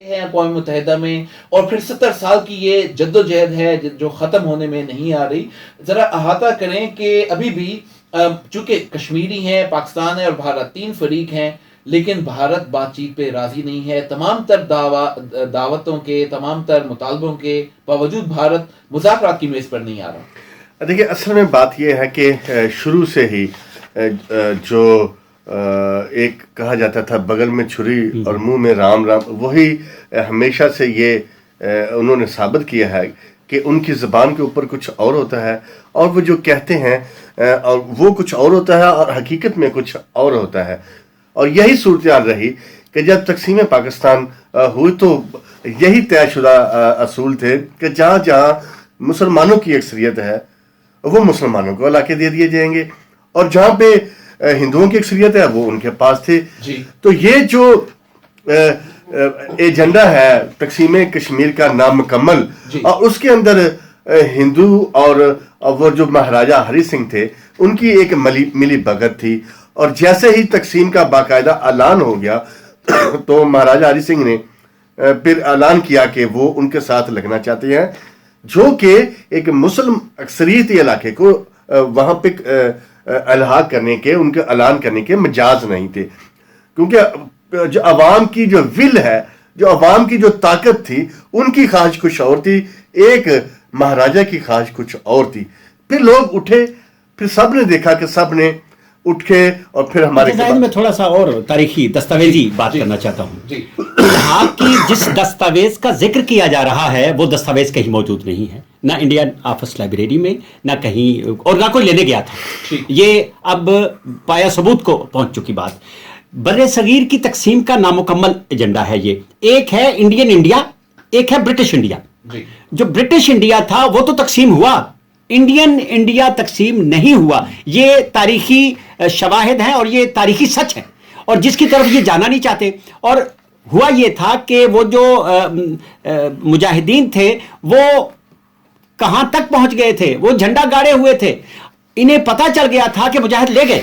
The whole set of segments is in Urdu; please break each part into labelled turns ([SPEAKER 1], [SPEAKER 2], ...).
[SPEAKER 1] ہیں اقوام متحدہ میں، اور پھر 70 سال کی یہ جدوجہد ہے جو ختم ہونے میں نہیں آ رہی. ذرا احاطہ کریں کہ ابھی بھی چونکہ کشمیری ہیں، پاکستان ہے اور بھارت، تین فریق ہیں، لیکن بھارت بات چیت پہ راضی نہیں ہے. تمام تر دعوتوں کے، تمام تر مطالبوں کے باوجود بھارت مذاکرات کی میز پر نہیں آ رہا.
[SPEAKER 2] دیکھیے اصل میں بات یہ ہے کہ شروع سے ہی جو ایک کہا جاتا تھا بغل میں چھری اور منہ میں رام رام، وہی ہمیشہ سے یہ انہوں نے ثابت کیا ہے کہ ان کی زبان کے اوپر کچھ اور ہوتا ہے، اور وہ جو کہتے ہیں اور وہ کچھ اور ہوتا ہے، اور حقیقت میں کچھ اور ہوتا ہے. اور یہی صورتحال رہی کہ جب تقسیم پاکستان ہوئی تو یہی طے شدہ اصول تھے کہ جہاں جہاں مسلمانوں کی اکثریت ہے وہ مسلمانوں کو علاقے دے دیے جائیں گے، اور جہاں پہ ہندوؤں کی اکثریت ہے وہ ان کے پاس تھے. تو یہ جو ایجنڈا ہے تقسیم کشمیر کا نامکمل، اور اس کے اندر ہندو اور وہ جو مہاراجہ ہری سنگھ تھے ان کی ایک ملی بھگت تھی. اور جیسے ہی تقسیم کا باقاعدہ اعلان ہو گیا تو مہاراجہ ہری سنگھ نے پھر اعلان کیا کہ وہ ان کے ساتھ لگنا چاہتے ہیں، جو کہ ایک مسلم اکثریتی علاقے کو وہاں پہ الحاق کرنے کے، ان کے اعلان کرنے کے مجاز نہیں تھے. کیونکہ جو عوام کی جو ول ہے، جو عوام کی جو طاقت تھی، ان کی خواہش کچھ اور تھی، ایک مہاراجہ کی خواہش کچھ اور تھی. پھر لوگ اٹھے، پھر سب نے دیکھا کہ سب نے اٹھ کے، اور پھر ہمارے
[SPEAKER 3] میں تھوڑا سا اور تاریخی دستاویزی بات کرنا چاہتا ہوں. الحاق کی جس دستاویز کا ذکر کیا جا رہا ہے وہ دستاویز کہیں موجود نہیں ہے، نہ انڈین آفس لائبریری میں، نہ کہیں، اور نہ کوئی لینے گیا تھا. یہ اب پایا ثبوت کو پہنچ چکی بات. بر صغیر کی تقسیم کا نامکمل ایجنڈا ہے. یہ ایک ہے انڈین انڈیا، ایک ہے برٹش انڈیا. جو برٹش انڈیا تھا وہ تو تقسیم ہوا، انڈین انڈیا تقسیم نہیں ہوا. یہ تاریخی شواہد ہیں اور یہ تاریخی سچ ہے، اور جس کی طرف یہ جانا نہیں چاہتے. اور ہوا یہ تھا کہ وہ جو مجاہدین تھے وہ کہاں تک پہنچ گئے تھے، وہ جھنڈا گاڑے ہوئے تھے. انہیں پتا چل گیا تھا کہ مجاہد لے گئے،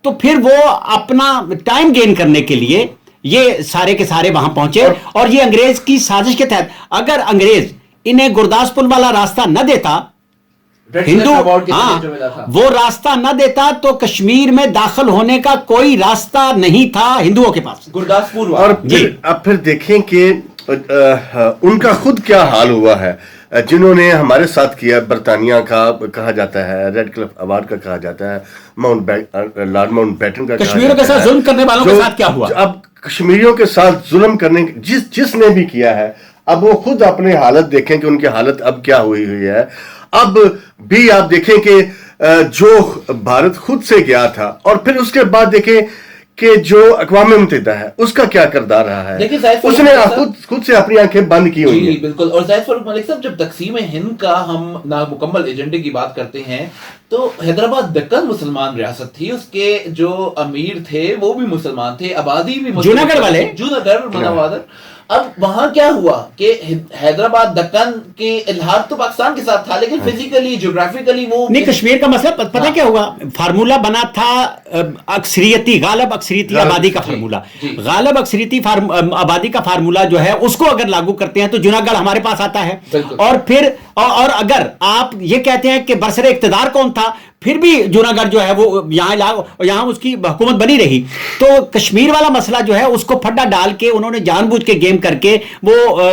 [SPEAKER 3] تو پھر وہ اپنا ٹائم گین کرنے کے لیے یہ سارے کے سارے وہاں پہنچے. اور یہ انگریز کی سازش کے تحت، اگر انگریز انہیں گرداسپور والا راستہ نہ دیتا، ہندو وہ راستہ نہ دیتا، تو کشمیر میں داخل ہونے کا کوئی راستہ نہیں تھا ہندوؤں کے پاس.
[SPEAKER 1] گرداسپور.
[SPEAKER 2] اور اب پھر دیکھیں کہ ان کا خود کیا حال ہوا ہے جنہوں نے ہمارے ساتھ کیا. برطانیہ کا کہا جاتا ہے، ریڈ کلف ایوارڈ کا کہا جاتا ہے، لارڈ ماؤنٹ بیٹن کا.
[SPEAKER 3] کشمیریوں کے ساتھ ظلم کرنے والوں کے ساتھ کیا ہوا؟
[SPEAKER 2] اب کشمیریوں کے ساتھ ظلم کرنے جس نے بھی کیا ہے، اب وہ خود اپنے حالت دیکھیں کہ ان کی حالت اب کیا ہوئی ہے. اب بھی آپ دیکھیں کہ جو بھارت خود سے گیا تھا، اور پھر اس کے بعد دیکھیں کہ جو اقوام متحدہ ہے اس کا کیا کردار رہا ہے. اس نے خود سے اپنی آنکھیں بند کی ہوئی ہیں.
[SPEAKER 1] بالکل. اور زاہد فاروق ملک صاحب، جب تقسیم ہند کا ہم نامکمل ایجنڈے کی بات کرتے ہیں تو حیدرآباد دکن مسلمان ریاست تھی، اس کے جو امیر تھے وہ بھی مسلمان تھے، آبادی بھی مسلمان،
[SPEAKER 3] جوناگڑھ والے،
[SPEAKER 1] جوناگڑھ مناوادر. اب وہاں کیا ہوا کہ حیدرآباد دکن کے الحاق تو پاکستان کے ساتھ تھا، لیکن فزیکلی جغرافیکلی وہ نہیں.
[SPEAKER 3] کشمیر کا مسئلہ پتہ کیا ہوا؟ فارمولا بنا تھا اکثریتی، غالب اکثریتی آبادی کا فارمولا. غالب اکثریتی آبادی کا فارمولا جو ہے اس کو اگر لاگو کرتے ہیں تو جوناگڑھ ہمارے پاس آتا ہے. اور پھر اور اگر آپ یہ کہتے ہیں کہ برسر اقتدار کون تھا، پھر بھی جوناگڑھ جو ہے وہ یہاں اس کی حکومت بنی رہی. تو کشمیر والا مسئلہ جو ہے اس کو پھڈا ڈال کے انہوں نے جان بوجھ کے گیم کر کے وہ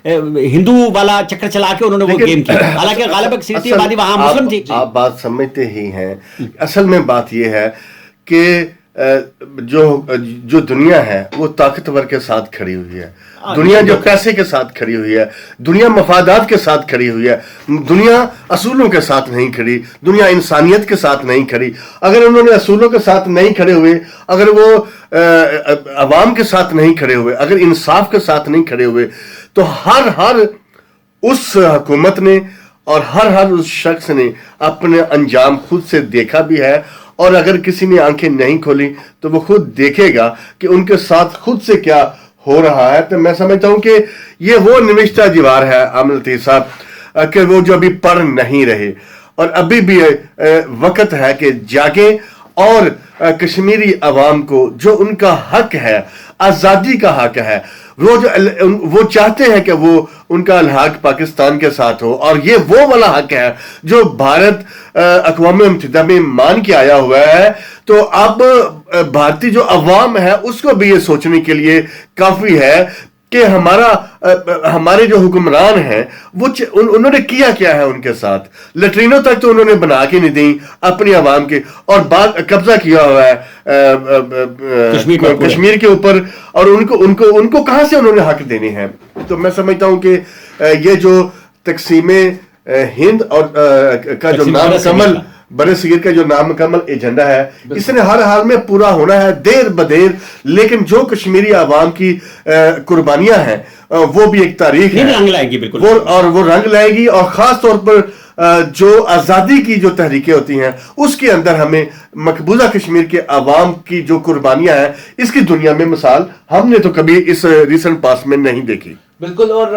[SPEAKER 3] ہندو والا چکر چلا کے انہوں نے وہ گیم کیا، حالانکہ غالب اکثریتی آبادی وہاں مسلم تھی.
[SPEAKER 2] آپ بات سمجھتے ہی ہیں. اصل میں بات یہ ہے کہ جو دنیا ہے وہ طاقتور کے ساتھ کھڑی ہوئی ہے، دنیا جو پیسے کے ساتھ کھڑی ہوئی ہے، دنیا مفادات کے ساتھ کھڑی ہوئی ہے، دنیا اصولوں کے ساتھ نہیں کھڑی، دنیا انسانیت کے ساتھ نہیں کھڑی. اگر انہوں نے اصولوں کے ساتھ نہیں کھڑے ہوئے، اگر وہ عوام کے ساتھ نہیں کھڑے ہوئے، اگر انصاف کے ساتھ نہیں کھڑے ہوئے، تو ہر اس حکومت نے اور ہر اس شخص نے اپنے انجام خود سے دیکھا بھی ہے. اور اگر کسی نے آنکھیں نہیں کھولی تو وہ خود دیکھے گا کہ ان کے ساتھ خود سے کیا ہو رہا ہے. تو میں سمجھتا ہوں کہ یہ وہ نوشتہ دیوار ہے عامر لطیف صاحب کہ وہ جو ابھی پڑھ نہیں رہے، اور ابھی بھی وقت ہے کہ جاگیں اور کشمیری عوام کو جو ان کا حق ہے آزادی کا حق ہے. وہ چاہتے ہیں کہ وہ ان کا الحاق پاکستان کے ساتھ ہو, اور یہ وہ والا حق ہے جو بھارت اقوام متحدہ میں مان کے آیا ہوا ہے. تو اب بھارتی جو عوام ہے اس کو بھی یہ سوچنے کے لیے کافی ہے کہ ہمارے جو حکمران ہیں وہ انہوں نے کیا ہے ان کے ساتھ. لٹرینوں تک تو انہوں نے بنا کے نہیں دیں اپنی عوام کے, اور بعد قبضہ کیا ہوا ہے کشمیر کے اوپر, اور ان کو کہاں سے انہوں نے حق دینے ہیں. تو میں سمجھتا ہوں کہ یہ جو تقسیم ہند اور کا جو نامکمل بر صغیر کا جو نامکمل ایجنڈا ہے, اس نے ہر حال میں پورا ہونا ہے دیر بدیر. لیکن جو کشمیری عوام کی قربانیاں ہیں وہ بھی ایک تاریخ ہے,
[SPEAKER 3] رنگ لائے گی بالکل,
[SPEAKER 2] وہ رنگ لائے گی. اور خاص طور پر جو آزادی کی جو تحریکیں ہوتی ہیں اس کے اندر ہمیں مقبوضہ کشمیر کے عوام کی جو قربانیاں ہیں اس کی دنیا میں مثال ہم نے تو کبھی اس ریسنٹ پاس میں نہیں دیکھی.
[SPEAKER 1] بالکل. اور